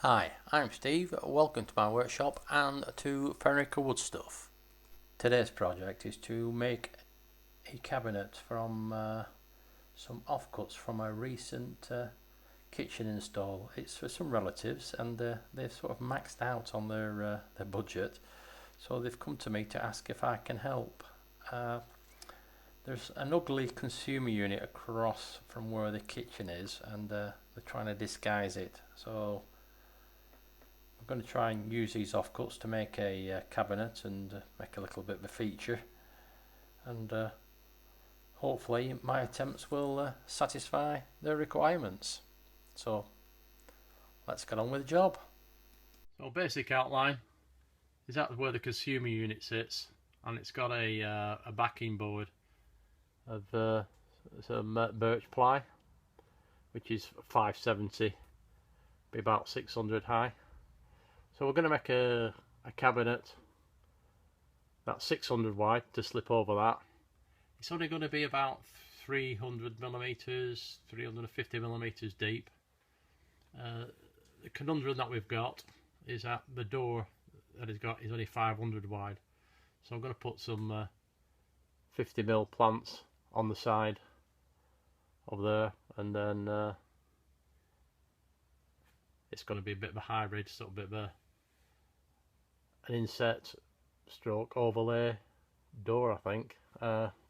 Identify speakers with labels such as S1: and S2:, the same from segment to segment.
S1: Hi, I'm Steve. Welcome to my workshop and to Furniture Wood Stuff. Today's project is to make a cabinet from some offcuts from a recent kitchen install. It's for some relatives and they've sort of maxed out on their budget, so they've come to me to ask if I can help. There's an ugly consumer unit across from where the kitchen is, and they're trying to disguise it. So I'm going to try and use these offcuts to make a cabinet and make a little bit of a feature, and hopefully my attempts will satisfy their requirements. So let's get on with the job.
S2: So basic outline is that where the consumer unit sits, and it's got a backing board of some birch ply, which is 570, be about 600 high. So we're going to make a cabinet that's 600 wide to slip over that. It's only going to be about 300 millimeters, 350 millimeters deep. The conundrum that we've got is that the door that it's got is only 500 wide. So I'm going to put some 50mm plants on the side of there, and then it's going to be a bit of a hybrid, sort of a bit of an inset stroke overlay door, I think,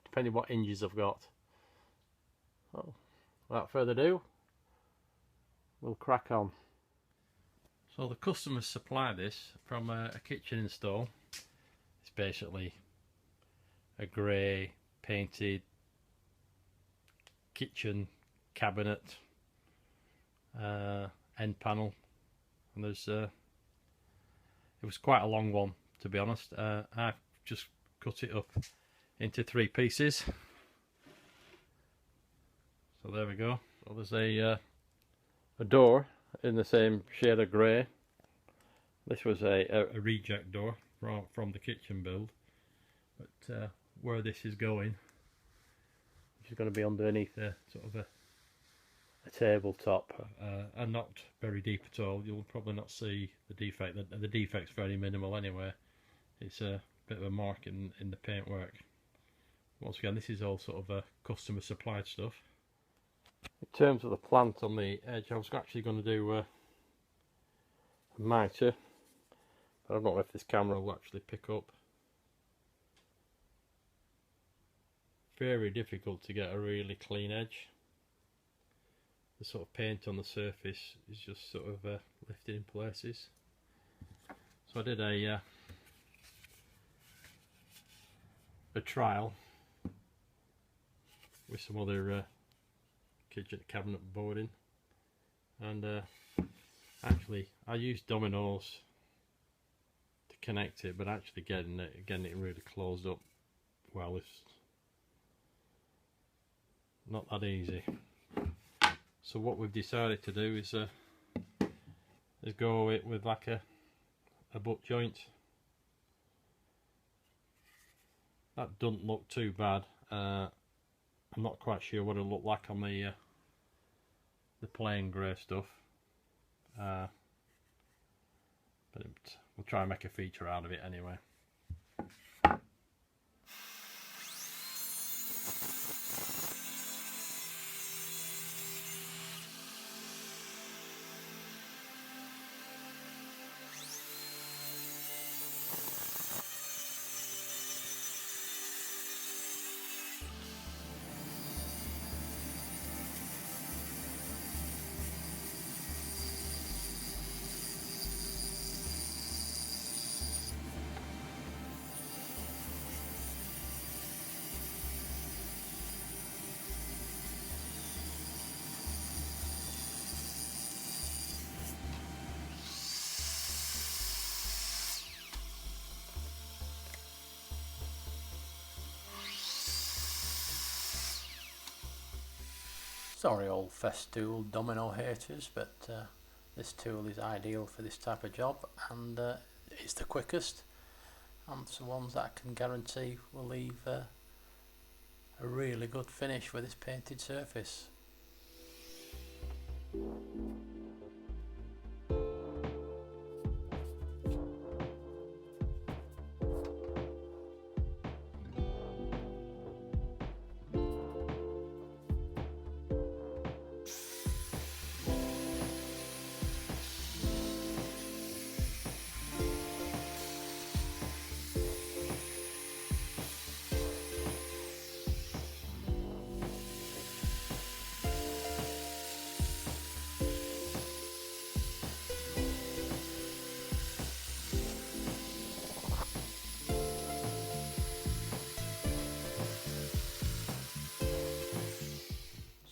S2: depending what hinges I've got. So without further ado, we'll crack on. So the customers supply this from a kitchen install. It's basically a grey painted kitchen cabinet end panel, and there's it was quite a long one, to be honest. I've just cut it up into 3 pieces. So there we go. So there's a door in the same shade of grey. This was a reject door from the kitchen build, but where this is going, which is going to be underneath a sort of a tabletop, and not very deep at all. You'll probably not see the defect. The defect's very minimal anyway. It's a bit of a mark in the paintwork. Once again, this is all sort of customer supplied stuff. In terms of the plant on the edge, I was actually going to do a mitre, but I don't know if this camera will actually pick up. Very difficult to get a really clean edge. The sort of paint on the surface is just sort of lifted in places. So I did a trial with some other kitchen cabinet boarding, and actually I used dominoes to connect it, but actually getting it really closed up well is not that easy. So what we've decided to do is go with like a butt joint. That doesn't look too bad. I'm not quite sure what it'll look like on the plain grey stuff, but we'll try and make a feature out of it anyway.
S1: Sorry all Festool domino haters, but this tool is ideal for this type of job, and it's the quickest, and it's the ones that I can guarantee will leave a really good finish with this painted surface.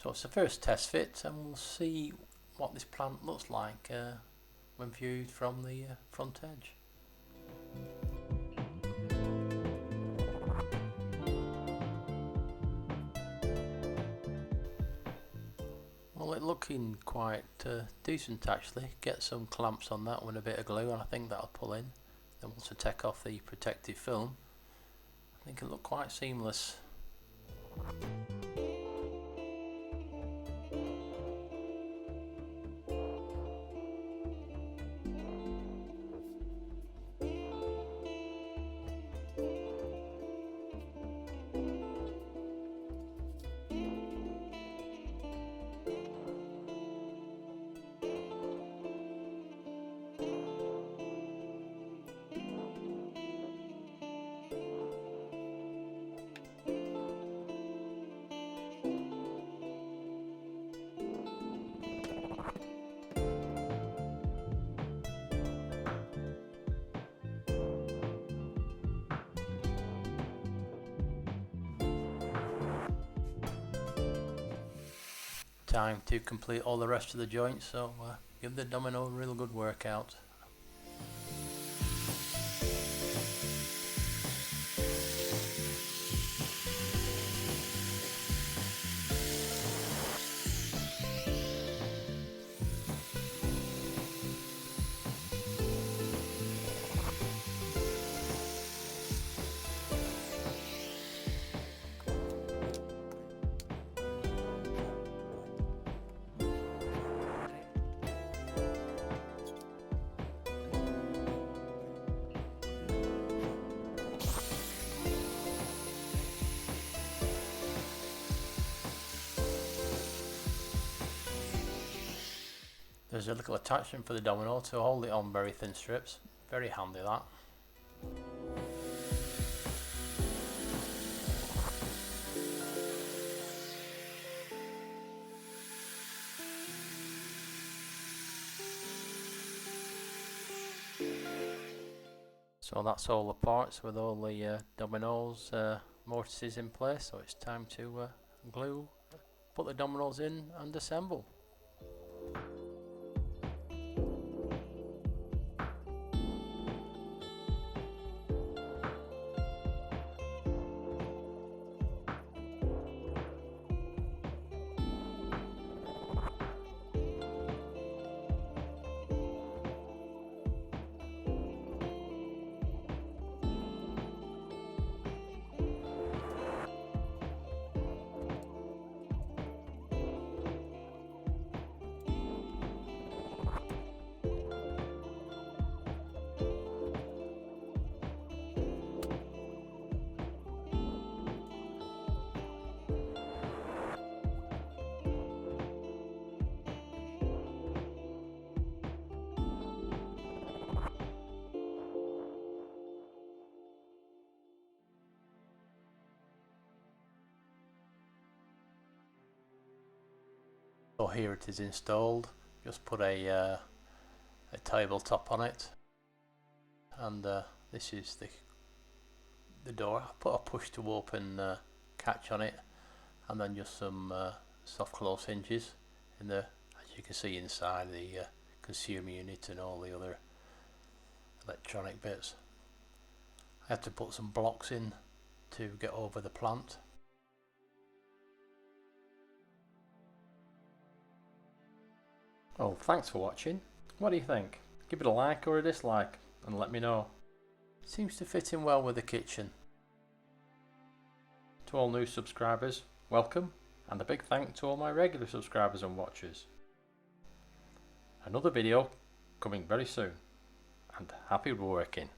S1: So it's the first test fit, and we'll see what this plant looks like when viewed from the front edge. Well, it's looking quite decent actually. Get some clamps on that with a bit of glue and I think that'll pull in. Then once I take off the protective film, I think it'll look quite seamless. Time to complete all the rest of the joints, so give the domino a real good workout. There's a little attachment for the domino to hold it on very thin strips. Very handy that. So that's all the parts with all the dominoes, mortises in place, so it's time to glue, put the dominoes in and assemble. So here it is installed. Just put a tabletop on it, and this is the door. I put a push to open catch on it, and then just some soft close hinges in the, as you can see inside, the consumer unit and all the other electronic bits. I had to put some blocks in to get over the plant. Oh, thanks for watching. What do you think? Give it a like or a dislike and let me know. Seems to fit in well with the kitchen. To all new subscribers, welcome, and a big thank to all my regular subscribers and watchers. Another video coming very soon, and happy working.